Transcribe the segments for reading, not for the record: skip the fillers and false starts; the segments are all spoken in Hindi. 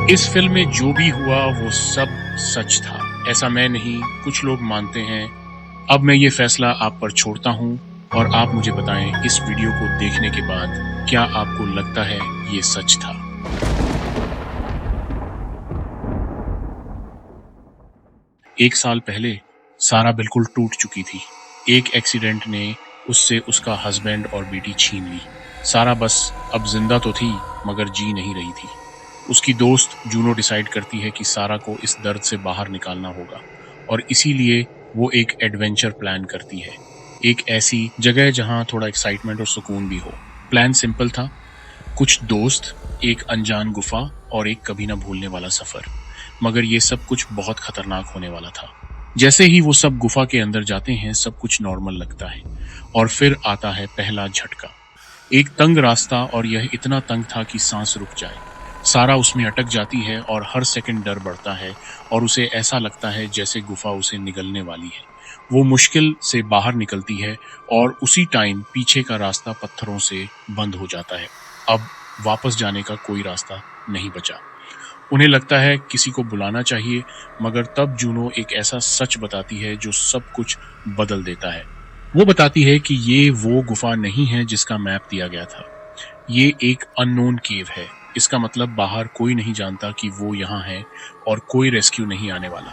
इस फिल्म में जो भी हुआ वो सब सच था। ऐसा मैं नहीं, कुछ लोग मानते हैं। अब मैं ये फैसला आप पर छोड़ता हूँ और आप मुझे बताएं इस वीडियो को देखने के बाद क्या आपको लगता है ये सच था? 1 साल पहले सारा बिल्कुल टूट चुकी थी। एक एक्सीडेंट ने उससे उसका हस्बैंड और बेटी छीन ली। सारा बस अब जिंदा तो थी मगर जी नहीं रही थी। उसकी दोस्त जूनो डिसाइड करती है कि सारा को इस दर्द से बाहर निकालना होगा और इसीलिए वो एक एडवेंचर प्लान करती है। एक ऐसी जगह जहां थोड़ा एक्साइटमेंट और सुकून भी हो। प्लान सिंपल था, कुछ दोस्त, एक अनजान गुफा और एक कभी ना भूलने वाला सफर। मगर ये सब कुछ बहुत खतरनाक होने वाला था। जैसे ही वो सब गुफा के अंदर जाते हैं सब कुछ नॉर्मल लगता है और फिर आता है पहला झटका। एक तंग रास्ता और यह इतना तंग था कि सांस रुक जाए। सारा उसमें अटक जाती है और हर सेकंड डर बढ़ता है और उसे ऐसा लगता है जैसे गुफा उसे निगलने वाली है। वो मुश्किल से बाहर निकलती है और उसी टाइम पीछे का रास्ता पत्थरों से बंद हो जाता है। अब वापस जाने का कोई रास्ता नहीं बचा। उन्हें लगता है किसी को बुलाना चाहिए, मगर तब जूनो एक ऐसा सच बताती है जो सब कुछ बदल देता है। वो बताती है कि ये वो गुफा नहीं है जिसका मैप दिया गया था। ये एक अननोन केव है। इसका मतलब बाहर कोई नहीं जानता कि वो यहाँ है और कोई रेस्क्यू नहीं आने वाला।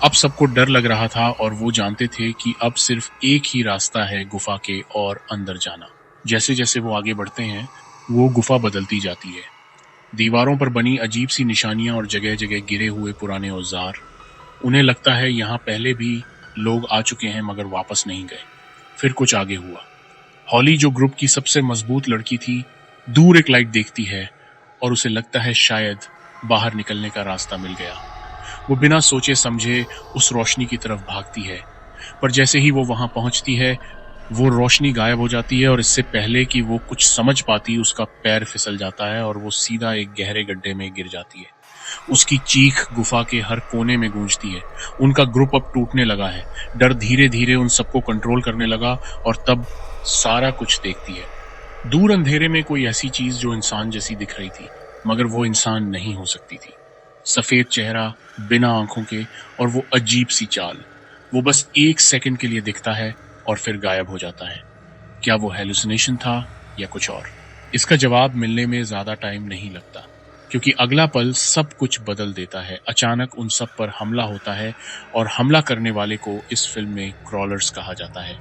अब सबको डर लग रहा था और वो जानते थे कि अब सिर्फ एक ही रास्ता है गुफा के और अंदर जाना। जैसे जैसे वो आगे बढ़ते हैं, वो गुफा बदलती जाती है। दीवारों पर बनी अजीब सी निशानियां और जगह जगह गिरे हुए पुराने औजार। उन्हें लगता है यहाँ पहले भी लोग आ चुके हैं मगर वापस नहीं गए। फिर कुछ आगे हुआ। हॉली, जो ग्रुप की सबसे मजबूत लड़की थी, दूर एक लाइट देखती है और उसे लगता है शायद बाहर निकलने का रास्ता मिल गया। वो बिना सोचे समझे उस रोशनी की तरफ भागती है, पर जैसे ही वो वहां पहुंचती है वो रोशनी गायब हो जाती है और इससे पहले कि वो कुछ समझ पाती उसका पैर फिसल जाता है और वो सीधा एक गहरे गड्ढे में गिर जाती है। उसकी चीख गुफा के हर कोने में गूंजती है। उनका ग्रुप अब टूटने लगा है। डर धीरे धीरे उन सबको कंट्रोल करने लगा और तब सारा कुछ देखती है। दूर अंधेरे में कोई ऐसी चीज जो इंसान जैसी दिख रही थी, मगर वो इंसान नहीं हो सकती थी। सफेद चेहरा, बिना आंखों के, और वो अजीब सी चाल। वो बस एक सेकंड के लिए दिखता है और फिर गायब हो जाता है। क्या वो हेलुसिनेशन था या कुछ और? इसका जवाब मिलने में ज्यादा टाइम नहीं लगता, क्योंकि अगला पल सब कुछ बदल देता है। अचानक उन सब पर हमला होता है और हमला करने वाले को इस फिल्म में क्रॉलर्स कहा जाता है।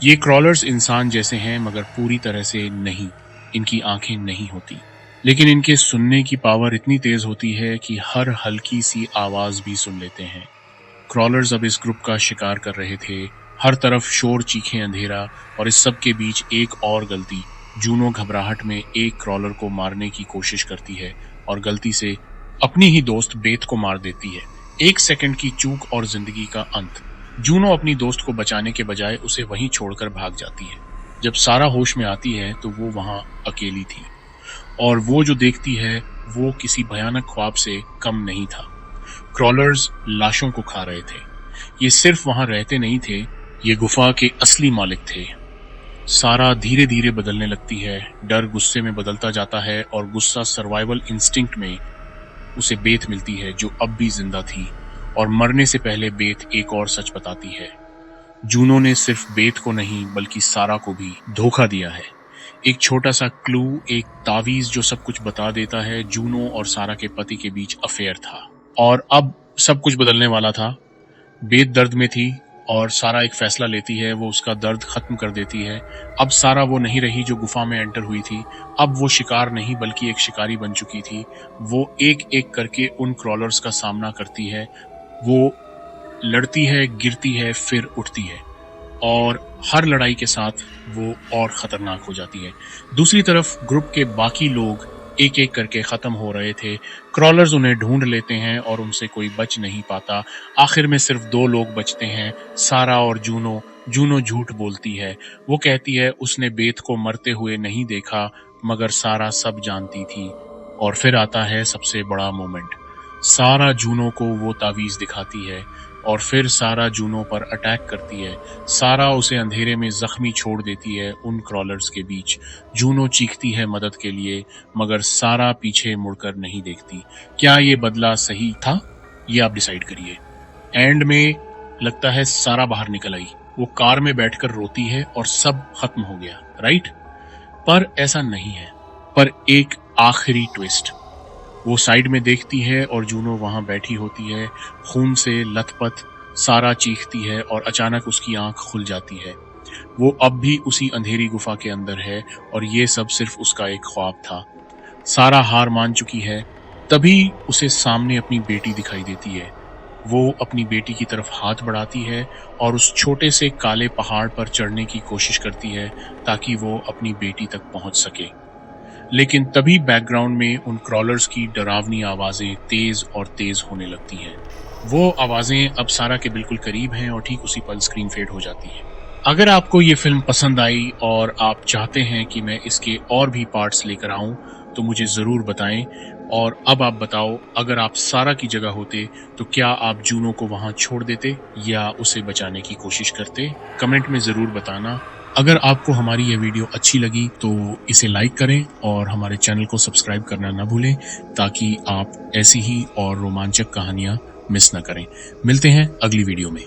ये क्रॉलर्स इंसान जैसे हैं मगर पूरी तरह से नहीं। इनकी आंखें नहीं होती, लेकिन इनके सुनने की पावर इतनी तेज होती है कि हर हल्की सी आवाज भी सुन लेते हैं। क्रॉलर्स अब इस ग्रुप का शिकार कर रहे थे। हर तरफ शोर, चीखें, अंधेरा, और इस सब के बीच एक और गलती। जूनो घबराहट में एक क्रॉलर को मारने की कोशिश करती है और गलती से अपनी ही दोस्त बेथ को मार देती है। एक सेकंड की चूक और जिंदगी का अंत। जूनो अपनी दोस्त को बचाने के बजाय उसे वहीं छोड़कर भाग जाती है। जब सारा होश में आती है तो वो वहां अकेली थी और वो जो देखती है वो किसी भयानक ख्वाब से कम नहीं था। क्रॉलर्स लाशों को खा रहे थे। ये सिर्फ वहां रहते नहीं थे, ये गुफा के असली मालिक थे। सारा धीरे धीरे बदलने लगती है। डर गुस्से में बदलता जाता है और गुस्सा सर्वाइवल इंस्टिंक्ट में उसे बेथ मिलती है जो अब भी जिंदा थी। और मरने से पहले बेथ एक और सच बताती है। जूनो ने सिर्फ बेथ को नहीं बल्कि सारा को भी धोखा दिया है। एक छोटा सा क्लू, एक तावीज जो सब कुछ बता देता है। जूनो और सारा के पति के बीच अफेयर था और अब सब कुछ बदलने वाला था। बेथ दर्द में थी और सारा एक फैसला लेती है, वो उसका दर्द खत्म कर देती है। अब सारा वो नहीं रही जो गुफा में एंटर हुई थी। अब वो शिकार नहीं बल्कि एक शिकारी बन चुकी थी। वो एक एक करके उन क्रॉलर्स का सामना करती है। वो लड़ती है, गिरती है, फिर उठती है और हर लड़ाई के साथ वो और खतरनाक हो जाती है। दूसरी तरफ ग्रुप के बाकी लोग एक एक करके खत्म हो रहे थे। क्रॉलर्स उन्हें ढूंढ लेते हैं और उनसे कोई बच नहीं पाता। आखिर में सिर्फ 2 लोग बचते हैं, सारा और जूनो। जूनो झूठ बोलती है। वो कहती है उसने बेथ को मरते हुए नहीं देखा, मगर सारा सब जानती थी। और फिर आता है सबसे बड़ा मोमेंट। सारा जूनो को वो तावीज दिखाती है और फिर सारा जूनो पर अटैक करती है। सारा उसे अंधेरे में जख्मी छोड़ देती है उन क्रॉलर्स के बीच। जूनो चीखती है मदद के लिए, मगर सारा पीछे मुड़कर नहीं देखती। क्या ये बदला सही था? ये आप डिसाइड करिए। एंड में लगता है सारा बाहर निकल आई। वो कार में बैठकर रोती है और सब खत्म हो गया, राइट? पर ऐसा नहीं है। पर एक आखिरी ट्विस्ट। वो साइड में देखती है और जूनो वहां बैठी होती है, खून से लथपथ। सारा चीखती है और अचानक उसकी आंख खुल जाती है। वो अब भी उसी अंधेरी गुफा के अंदर है और ये सब सिर्फ उसका एक ख्वाब था। सारा हार मान चुकी है। तभी उसे सामने अपनी बेटी दिखाई देती है। वो अपनी बेटी की तरफ हाथ बढ़ाती है और उस छोटे से काले पहाड़ पर चढ़ने की कोशिश करती है ताकि वो अपनी बेटी तक पहुंच सके। लेकिन तभी बैकग्राउंड में उन क्रॉलर्स की डरावनी आवाजें तेज और तेज होने लगती हैं। वो आवाजें अब सारा के बिल्कुल करीब हैं और ठीक उसी पल स्क्रीन फेड हो जाती है। अगर आपको ये फिल्म पसंद आई और आप चाहते हैं कि मैं इसके और भी पार्ट्स लेकर आऊं, तो मुझे ज़रूर बताएं। और अब आप बताओ, अगर आप सारा की जगह होते तो क्या आप जूनो को वहां छोड़ देते या उसे बचाने की कोशिश करते? कमेंट में ज़रूर बताना। अगर आपको हमारी ये वीडियो अच्छी लगी तो इसे लाइक करें और हमारे चैनल को सब्सक्राइब करना ना भूलें, ताकि आप ऐसी ही और रोमांचक कहानियां मिस ना करें। मिलते हैं अगली वीडियो में।